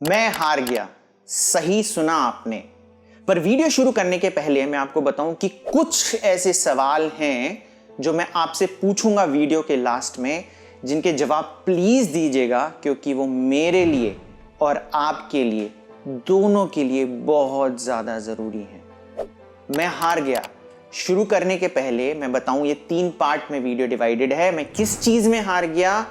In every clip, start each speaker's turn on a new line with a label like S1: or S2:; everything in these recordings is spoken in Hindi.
S1: मैं हार गया। सही सुना आपने। पर वीडियो शुरू करने के पहले मैं आपको बताऊं कि कुछ ऐसे सवाल हैं जो मैं आपसे पूछूंगा वीडियो के लास्ट में, जिनके जवाब प्लीज दीजिएगा, क्योंकि वो मेरे लिए और आपके लिए, दोनों के लिए बहुत ज्यादा जरूरी है। मैं हार गया। शुरू करने के पहले मैं बताऊं, ये 3 पार्ट में वीडियो डिवाइडेड है। मैं किस चीज में हार गया,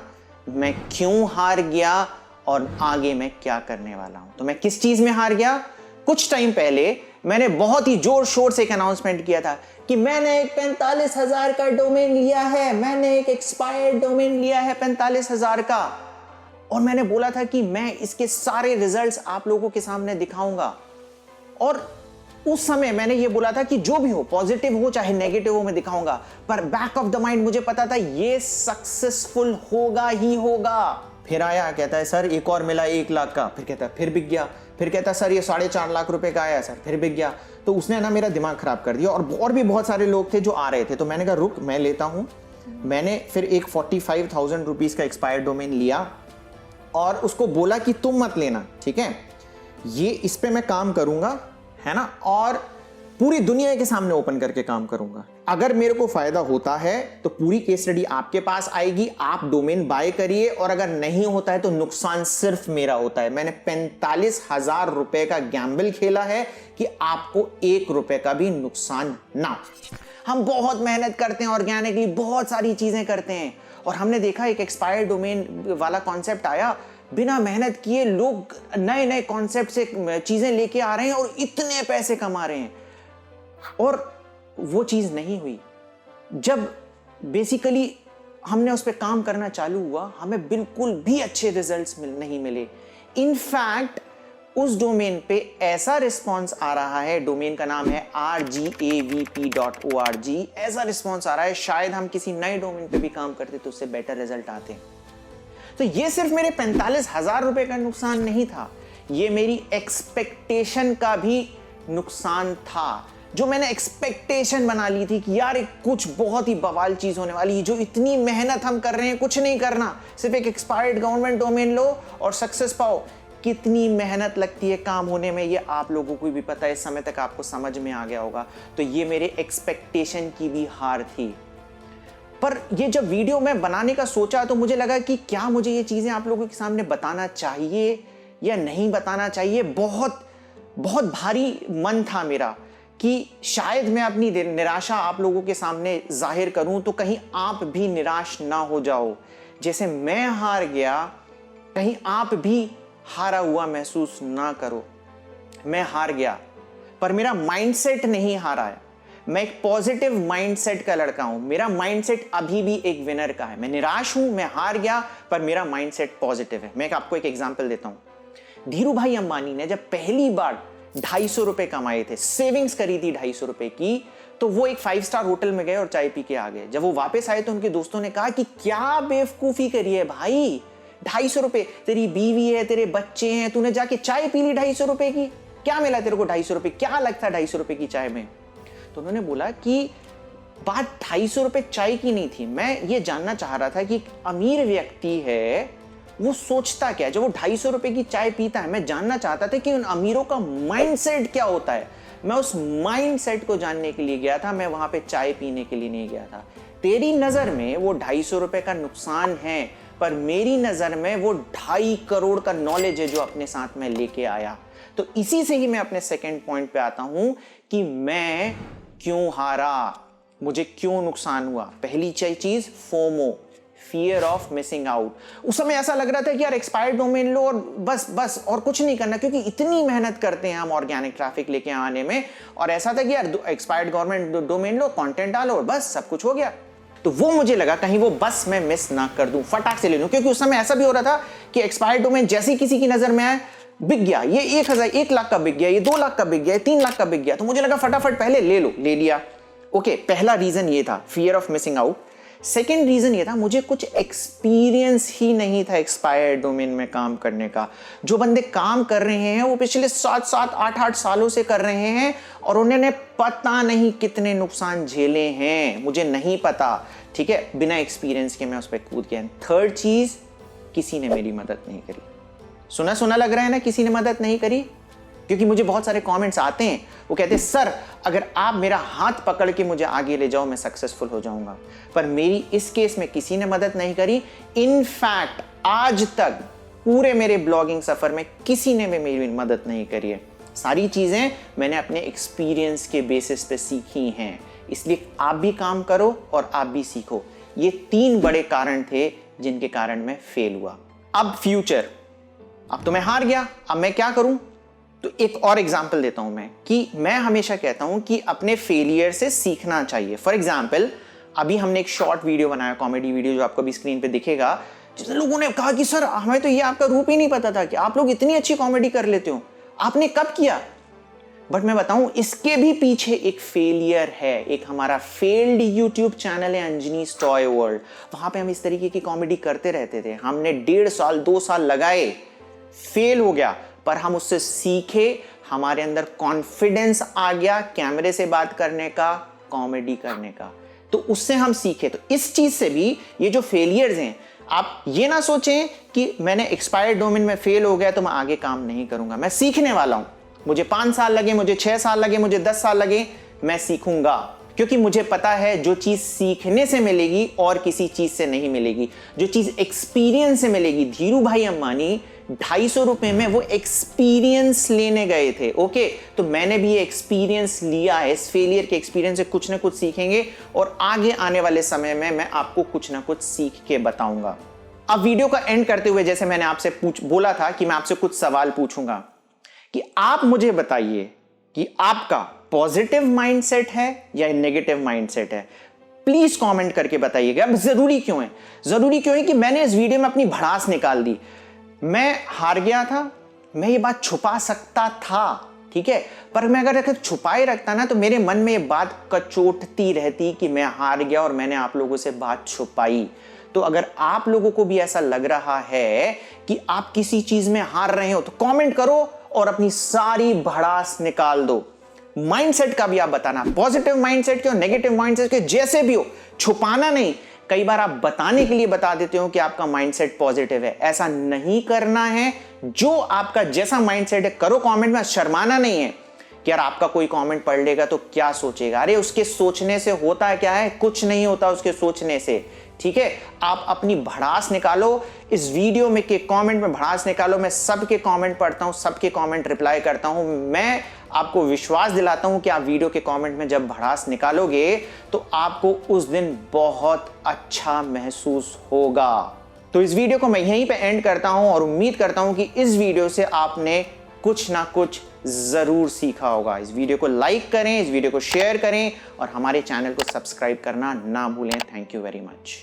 S1: मैं क्यों हार गया और आगे मैं क्या करने वाला हूं। तो मैं किस चीज में हार गया? कुछ टाइम पहले मैंने बहुत ही जोर शोर से एक अनाउंसमेंट किया था कि मैंने एक 45,000 का डोमेन लिया है, मैंने एक एक्सपायर्ड डोमेन लिया है 45,000 का, और मैंने बोला था कि मैं इसके सारे रिजल्ट्स आप लोगों के सामने दिखाऊंगा। और उस समय मैंने ये बोला था कि जो भी हो, पॉजिटिव हो चाहे नेगेटिव हो, मैं दिखाऊंगा। पर बैक ऑफ द माइंड मुझे पता था ये सक्सेसफुल होगा ही होगा। फिर आया, कहता है सर एक और मिला 1 लाख का, फिर कहता है फिर बिक गया, फिर कहता है सर ये 4.5 लाख रुपए का आया सर, फिर बिक गया। तो उसने ना मेरा दिमाग खराब कर दिया, और भी बहुत सारे लोग थे जो आ रहे थे। तो मैंने कहा रुक, मैं लेता हूं। मैंने फिर एक 45,000 रुपीज का एक्सपायर्ड डोमेन लिया और उसको बोला कि तुम मत लेना, ठीक है, ये इस पे मैं काम करूंगा, है ना, और पूरी दुनिया के सामने ओपन करके काम करूंगा। अगर मेरे को फायदा होता है तो पूरी केस स्टडी आपके पास आएगी, आप डोमेन बाय करिए, और अगर नहीं होता है तो नुकसान सिर्फ मेरा होता है। मैंने 45,000 रुपए का गैम्बल खेला है कि आपको 1 रुपए का भी नुकसान ना हो। हम बहुत मेहनत करते हैं, ऑर्गेनिकली बहुत सारी चीजें करते हैं, और हमने देखा एक एक्सपायर्ड डोमेन वाला कॉन्सेप्ट आया, बिना मेहनत किए लोग नए नए कॉन्सेप्ट से चीजें लेके आ रहे हैं और इतने पैसे कमा रहे हैं, और वो चीज नहीं हुई। जब बेसिकली हमने उस पर काम करना चालू हुआ, हमें बिल्कुल भी अच्छे रिजल्ट्स नहीं मिले। इनफैक्ट उस डोमेन पे ऐसा रिस्पॉन्स आ रहा है, डोमेन का नाम है rgavp.org, ऐसा रिस्पॉन्स आ रहा है शायद हम किसी नए डोमेन पे भी काम करते तो उससे बेटर रिजल्ट आते। तो ये सिर्फ मेरे 45,000 रुपए का नुकसान नहीं था, ये मेरी एक्सपेक्टेशन का भी नुकसान था। जो मैंने एक्सपेक्टेशन बना ली थी कि यार एक कुछ बहुत ही बवाल चीज होने वाली है, जो इतनी मेहनत हम कर रहे हैं, कुछ नहीं करना, सिर्फ एक एक्सपायर्ड गवर्नमेंट डोमेन लो और सक्सेस पाओ। कितनी मेहनत लगती है काम होने में, ये आप लोगों को भी पता है, इस समय तक आपको समझ में आ गया होगा। तो ये मेरे एक्सपेक्टेशन की भी हार थी। पर ये जब वीडियो मैं बनाने का सोचा तो मुझे लगा कि क्या मुझे ये चीजें आप लोगों के सामने बताना चाहिए या नहीं बताना चाहिए। बहुत बहुत भारी मन था मेरा कि शायद मैं अपनी निराशा आप लोगों के सामने जाहिर करूं तो कहीं आप भी निराश ना हो जाओ। जैसे मैं हार गया, कहीं आप भी हारा हुआ महसूस ना करो। मैं हार गया, पर मेरा माइंडसेट नहीं हारा है। मैं एक पॉजिटिव माइंडसेट का लड़का हूं। मेरा माइंडसेट अभी भी एक विनर का है। मैं निराश हूं, मैं हार गया, पर मेरा माइंडसेट पॉजिटिव है। मैं आपको एक एग्जांपल देता हूं। धीरू भाई अंबानी ने जब पहली बार 250 रुपए कमाए थे, सेविंग्स करी थी 250 रुपए की, तो वो एक 5 स्टार होटल में गए और चाय पी के आ गए। जब वो वापस आए तो उनके दोस्तों ने कहा कि क्या बेवकूफी करी है भाई, 250 रुपए, तेरी बीवी है, तेरे बच्चे हैं, तूने जाके चाय पी ली 250 रुपए की, क्या मिला तेरे को 250 रुपए, क्या लगता है 250 रुपए की चाय में। तो उन्होंने बोला कि बात 250 रुपए चाय की नहीं थी, मैं ये जानना चाह रहा था कि एक अमीर व्यक्ति है वो सोचता क्या है जब वो 250 रुपए की चाय पीता है। मैं जानना चाहता था कि उन अमीरों का माइंडसेट क्या होता है। मैं उस माइंडसेट को जानने के लिए गया था, मैं वहां पे चाय पीने के लिए नहीं गया था। तेरी नजर में वो 250 रुपए का नुकसान है, पर मेरी नजर में वो 2.5 करोड़ का नॉलेज है जो अपने साथ में लेके आया। तो इसी से ही मैं अपने सेकेंड पॉइंट पे आता हूं कि मैं क्यों हारा, मुझे क्यों नुकसान हुआ। पहली चीज FOMO, fear of missing out. उस समय ऐसा लग रहा था कि यार एक्सपायर्ड डोमेन लो और बस और कुछ नहीं करना, क्योंकि इतनी मेहनत करते हैं हम ऑर्गेनिक ट्रैफिक लेके आने में, और ऐसा था कि यार एक्सपायर्ड गवर्नमेंट डोमेन लो, कंटेंट डालो और बस सब कुछ हो गया। तो वो मुझे लगा कहीं वो बस मैं मिस ना कर दूं, फटाक से ले लूं, क्योंकि उस समय ऐसा भी हो रहा था कि एक्सपायर्ड डोमेन जैसे ही किसी की नजर में आए बिक गया, ये 1 लाख का बिक गया, ये 2 लाख का बिक गया, 3 लाख का बिक गया। तो मुझे लगा फटाफट पहले ले लो, ले लिया। ओके, पहला रीजन ये था, fear of missing out. Second reason ये था, मुझे कुछ एक्सपीरियंस ही नहीं था एक्सपायर्ड डोमेन में काम करने का। जो बंदे काम कर रहे हैं वो पिछले 7-7, 8-8 सालों से कर रहे हैं, और उन्होंने पता नहीं कितने नुकसान झेले हैं, मुझे नहीं पता, ठीक है, बिना एक्सपीरियंस के मैं उस पर कूद गया। थर्ड चीज, किसी ने मेरी मदद नहीं करी। सुना सुना लग रहा है ना किसी ने मदद नहीं करी? क्योंकि मुझे बहुत सारे कमेंट्स आते हैं, वो कहते हैं सर अगर आप मेरा हाथ पकड़ के मुझे आगे ले जाओ मैं सक्सेसफुल हो जाऊंगा। पर मेरी इस केस में किसी ने मदद नहीं करी। इनफैक्ट आज तक पूरे मेरे ब्लॉगिंग सफर में किसी ने भी मेरी मदद नहीं करी है। सारी चीजें मैंने अपने एक्सपीरियंस के बेसिस पे सीखी हैं। इसलिए आप भी काम करो और आप भी सीखो। ये 3 बड़े कारण थे जिनके कारण मैं फेल हुआ। अब फ्यूचर, अब तो मैं हार गया, अब मैं क्या करूं? तो एक और एग्जाम्पल देता हूं मैं कि मैं हमेशा कहता हूं कि अपने फेलियर से सीखना चाहिए। फॉर एग्जाम्पल अभी हमने एक शॉर्ट वीडियो बनाया, कॉमेडी वीडियो, जो आपको अभी स्क्रीन पे दिखेगा, जिसमें लोगों ने कहा कि सर हमें तो ये आपका रूप ही नहीं पता था कि आप लोग इतनी अच्छी कॉमेडी कर लेते हो, आपने कब किया? बट मैं बताऊं इसके भी पीछे एक फेलियर है। एक हमारा फेल्ड यूट्यूब चैनल है अंजनी's टॉय वर्ल्ड। वहां पे हम इस तरीके की कॉमेडी करते रहते थे। हमने 1.5 साल 2 साल लगाए, फेल हो गया, पर हम उससे सीखे, हमारे अंदर कॉन्फिडेंस आ गया कैमरे से बात करने का, कॉमेडी करने का, तो उससे हम सीखे। तो इस चीज से भी ये जो फेलियर्स हैं, आप ये ना सोचें कि मैंने एक्सपायर्ड डोमेन में फेल हो गया तो मैं आगे काम नहीं करूंगा। मैं सीखने वाला हूं, मुझे 5 साल लगे, मुझे 6 साल लगे, मुझे 10 साल लगे, मैं सीखूंगा, क्योंकि मुझे पता है जो चीज सीखने से मिलेगी और किसी चीज से नहीं मिलेगी। जो चीज एक्सपीरियंस से मिलेगी, धीरू भाई अंबानी 250 रुपए में वो एक्सपीरियंस लेने गए थे। ओके, तो मैंने भी ये एक्सपीरियंस लिया है। इस फेलियर के एक्सपीरियंस से कुछ ना कुछ सीखेंगे और आगे आने वाले समय में मैं आपको कुछ ना कुछ सीख के बताऊंगा। अब वीडियो का एंड करते हुए जैसे मैंने आपसे बोला था कि मैं आपसे कुछ सवाल पूछूंगा कि आप मुझे बताइए कि आपका पॉजिटिव माइंडसेट है या नेगेटिव माइंडसेट है। प्लीज कमेंट करके बताइएगा। अब जरूरी क्यों है? जरूरी क्यों है कि मैंने इस वीडियो में अपनी भड़ास निकाल दी। मैं हार गया था, मैं ये बात छुपा सकता था, ठीक है, पर मैं अगर छुपाए रखता ना तो मेरे मन में ये बात कचोटती रहती कि मैं हार गया और मैंने आप लोगों से बात छुपाई। तो अगर आप लोगों को भी ऐसा लग रहा है कि आप किसी चीज में हार रहे हो तो कमेंट करो और अपनी सारी भड़ास निकाल दो। माइंडसेट का भी आप बताना, पॉजिटिव माइंडसेट के और नेगेटिव माइंडसेट के, जैसे भी हो, छुपाना नहीं। कई बार आप बताने के लिए बता देते हो कि आपका माइंडसेट पॉजिटिव है, ऐसा नहीं करना है। जो आपका जैसा माइंडसेट है करो कमेंट में, शर्माना नहीं है कि यार आपका कोई कमेंट पढ़ लेगा तो क्या सोचेगा। अरे उसके सोचने से होता क्या है? कुछ नहीं होता उसके सोचने से, ठीक है। आप अपनी भड़ास निकालो, इस वीडियो में के कमेंट में भड़ास निकालो। मैं सबके कमेंट पढ़ता हूं, सबके कमेंट रिप्लाई करता हूं। मैं आपको विश्वास दिलाता हूं कि आप वीडियो के कमेंट में जब भड़ास निकालोगे तो आपको उस दिन बहुत अच्छा महसूस होगा। तो इस वीडियो को मैं यहीं पे एंड करता हूं और उम्मीद करता हूं कि इस वीडियो से आपने कुछ ना कुछ जरूर सीखा होगा। इस वीडियो को लाइक करें, इस वीडियो को शेयर करें और हमारे चैनल को सब्सक्राइब करना ना भूलें। Thank you very much.